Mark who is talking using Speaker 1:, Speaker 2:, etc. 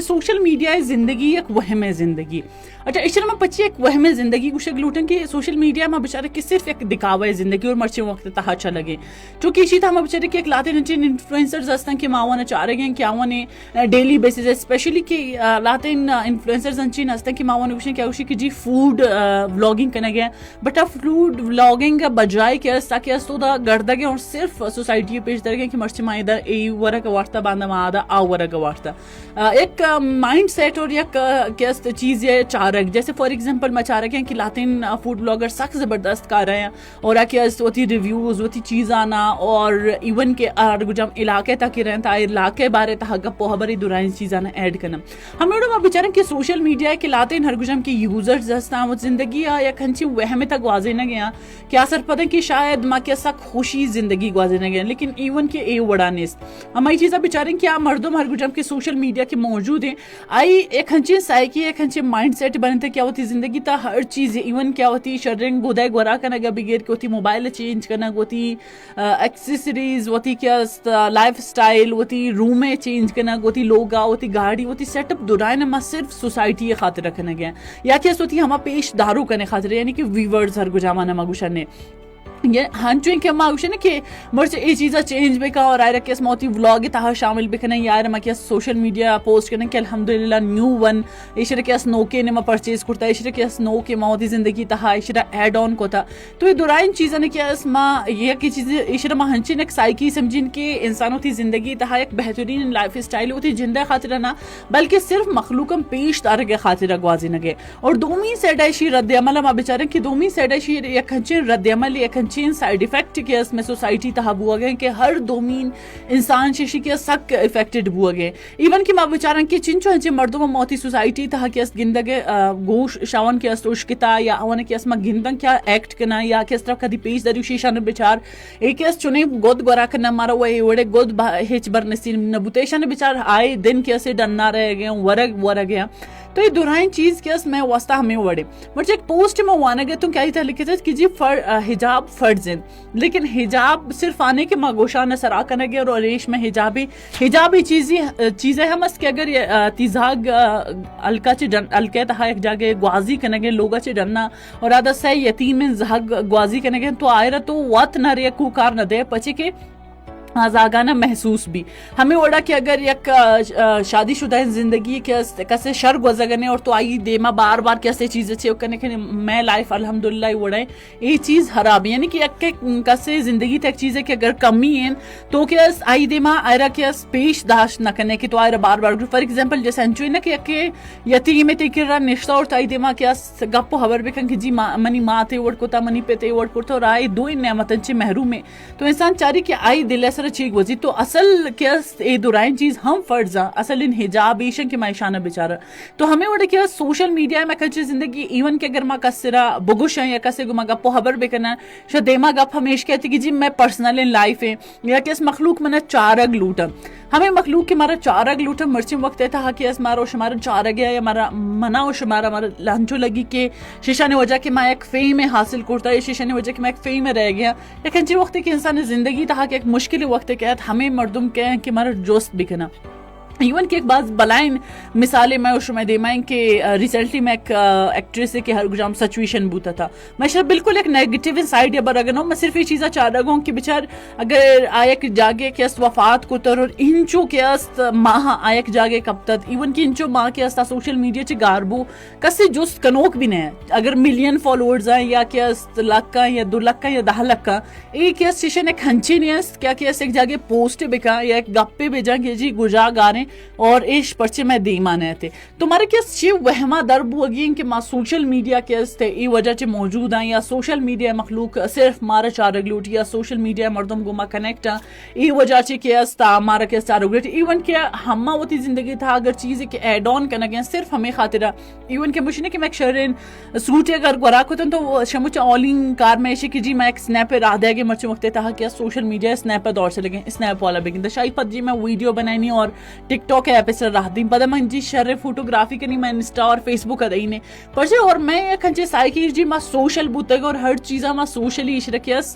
Speaker 1: Social media زندگی ایک وہم ہے زندگی. اچھا اس میں پچی ایک وہم ہے زندگی کچھ لوٹن کہ سوشل میڈیا میں بچارے کہ صرف ایک دکھاوا ہے زندگی اور مرچے وقت تہا اچھا لگے چونکہ اسی طرح بچارے کہ ایک لاتے نچین انفلوئنسرز ہستن کہ ماوانا چاہ رہے ہیں کہ آوانے ڈیلی بیسز اسپیشلی کہ لاتے انفلوئنسرز انچین ہستن کہ ماوانا کچھ کیا کہ جی فوڈ ولاگنگ کرنے گیا بٹ فوڈ ولاگنگ بجائے کہ تاکہ استو دا گردہ گیا اور صرف سوسائٹی پیش در گیا کہ مرچے مائی دا ای ورک وارتا باندھا مادا آ ورک وارتا ایک مائنڈ سیٹ اور یک کیا چیز یہ چاہ رہا جیسے فار ایگزامپل میں چاہ رہا کہ لاطین فوڈ بلاگر سخت زبردست کر رہے ہیں اور کیا ہوتی ریویوز ہوتی چیز آنا اور ایون کہ جب علاقے تک رہیں تا علاقے بارے تھا گپو خبری دورائن چیز آنا ایڈ کرنا ہم لوگ بیچارے کہ سوشل میڈیا کے لاطین ہر گجم کے یوزرز ہستاں وہ زندگی یا کھنچی وہم تک واضح نہ گیا کیا اثر پتہ کہ شاید ماں کیا سک خوشی زندگی واضح نہ گیا لیکن ایون کہ اے وڑا نیست ہماری چیزیں بیچارے کیا مردم ہر گجم کے سوشل میڈیا کے موجود ہیں آئی ایک ہنچی سائیکی ایک ہنچی مائنڈ سیٹ بنتے کیا ہوتی زندگی تا ہر چیز ایون کیا ہوتی شرنگ گودائے گورا کرنا گا بغیر کہ ہوتی موبائل چینج کرنا ہوتی ایکسیسریز ہوتی کیا لائف سٹائل ہوتی رومیں چینج کرنا ہوتی لوگا ہوتی گاڑی ہوتی سیٹ اپ دورائن ہم صرف سوسائٹی خاطر رکھنا گیا یا کیا ہوتی ہما پیش دارو کرنے خاطر یعنی کہ ویورز ہر گجامان ہما گوشن نے ہنچویں کہ ہما گوشن کہ مرچ اے چیزا چینج بکا اور آئے رکھے اس موتی ولاگ تہا شامل بکنا یا رما کیا سوشل میڈیا پوسٹ کرنا کہ الحمدللہ نیو ون ایشرا کیا اس نوکے نے ما پرچیز کرتا ایشرا کیا اس نو کے موتی زندگی تہا ایشرا ایڈ آن کو تھا تو یہ دورائن چیزیں نے کیا اس ما یہ کی چیزیں ایشرا ما ہنچین ایک سائیکی سمجھین کہ انسانوں تی زندگی تہا ایک بہترین لائف سٹائل ہوتی جندہ خاطر نہ بلکہ صرف مخلوقم پیش دار کے خاطر گوازی نہ گئے اور دومی سیڈ ایشی رد عمل ما بیچارے کہ دومی سیڈ ایشی یک ہنچین رد عمل یک ہنچین سائیڈ افیکٹ کے اس میں سوسائٹی تہا بوا گئے کہ ہر دومین انسان شیشی کے سک افیکٹڈ بوا گئے ایون کہ ما بیچارن کہ چنچو ہنچے مردم موتی سوسائٹی تہا کہ اس گندگے گوش شاون کے اس اوشکتا یا اون کہ اس ما گندن کیا ایکٹ کرنا یا کہ اس طرح کدی پیش دریو شیشان بیچار ایک اس چنے گود گورا کرنا مارا وہ وڑے گود ہچ بر نسیل نبوتیشن بیچار آئے دن کے اسے ڈننا رہ گئے ورگ گیا تو یہ دورائن چیز کے اس میں واسطہ ہمیں وڑے مجھے ایک پوسٹ میں وانا گیا تم کیا ہی تھا لکھے تھے کہ جی حجاب فرض ہے لیکن حجاب صرف آنے کے ماگوشان سرا کرنے گیا اور ریش میں حجابی چیزیں ہم اس کے اگر تیزاگ الکے تہا ایک جاگے گوازی کرنے گئے لوگا چے ڈننا اور آدھا سے یتیم میں زہگ گوازی کرنے گئے تو آئے رہا تو وات نہ رہے کوکار نہ دے پچے کے آزاگانہ محسوس بھی ہمیں وڑا کہ اگر یک شادی شدہ زندگی کیسے شر گزرنے اور تو آئی دیما بار بار کیسے چیزیں چھے کرنے کے میں لائف الحمدللہ وڑا ہے یہ چیز خراب یعنی کہ یک کیسے زندگی تک چیزیں کہ اگر کمی ہیں تو کیس آئی دیما آئرہ کیس پیش داشت نہ کرنے کی تو آئرہ بار بار فار ایگزامپل جیسے انچوئی نا کہ یک یتیم تکر رہا نشتہ اور تو آئی دیما کیس گپو خبر بکن کہ جی منی ماں تے وڑ کو تا منی پہ تے وڑ کو تا اور آئی دو نعمتن چے محروم ہے تو انسان چاہ رہی کہ آئی دل ایسا چیک وزی تو اصل کیا اے دورائن چیز ہم فرض اصل ان حجاب ایشن کے مائشانہ بیچارہ تو ہمیں وڑے کیا سوشل میڈیا میں کچھ زندگی ایون کہ اگر ماں کسرا بگوش ہیں یا کسے گا ماں گپو خبر بکنا شاید دیما گپ ہمیش کہتی کہ جی میں پرسنل ان لائف ہے یا کہ اس مخلوق میں چارگ لوٹا ہمیں مخلوق کے مارا چارگ لوٹا مرچی وقت تھا کہ اس مارا شمارا چارگ ہے یا مارا منا و شمارا مارا لانچو لگی کہ شیشہ نے وجہ کہ میں ایک فیم حاصل کرتا ہے شیشہ نے وجہ کہ میں ایک فیم رہ گیا لیکن جی وقت کہ انسان زندگی تھا کہ ایک مشکل وقت کہ ہمیں مردم کہیں کہ ہمارا جوست بکنا ایون کہ ایک بعض بلائن مثالیں میں اس میں دیمائیں کہ ریسنٹلی میں ایک ایکٹریس ہے کہ ہر گجام سچویشن بوتا تھا میں شاید بالکل ایک نیگیٹیو سائڈ یا برگن ہوں میں صرف یہ چیزیں چاہ رہا ہوں کہ بچار اگر آیک جاگے کہ اس وفات کو تر اور انچو کے است ماہ آیک جاگے کب تک ایون کہ انچو ماہ کے استا سوشل میڈیا چے گاربو کسی جست کنوک بھی نہیں اگر ملین فالوورز ہیں یا کہ است لاکھ کا یا 2 لاکھ کا یا 10 لاکھ کا ایک اس سیشن ایک ہنچے نہیں ہے کیا کہ اس ایک جاگے پوسٹ بکا یا ایک گپے بھیجا کہ جی گجا گا رہے اور ایش پرچے میں دیمانے تھے تمہارے کس چی وہمہ درب ہوگی کہ ما سوشل میڈیا کس تھے ای وجہ چے موجود ہیں یا سوشل میڈیا مخلوق صرف مارا چارگ لوٹ یا سوشل میڈیا مردم گو ما کنیکٹ ای وجہ چے کس تا مارا کس چارگ لوٹ ایون کہ ہمہ ہوتی زندگی تھا اگر چیزیں کہ ایڈ آن کرنا گیا صرف ہمیں خاطرہ ایون کہ مجھے کہ میں ایک شرین سوٹ اگر گورا کو تو شموچ آلنگ کار میں ایشی کہ جی میں ایک سنیپ راہ دے گے مرچے وقت تھا کہ سوشل میڈیا سنیپ دور سے لگیں سنیپ والا بگن تو شاید پت جی میں ویڈیو بنائنی اور ٹک ٹاک ایپیسوڈ رہ دیں پتہ میں جی شر فوٹوگرافی کرنی میں انسٹا اور فیس بک ادائی نے پر جی اور میں کھنچے سائیکی جی میں سوشل بوتے گا اور ہر چیزاں میں سوشلی عشرکیس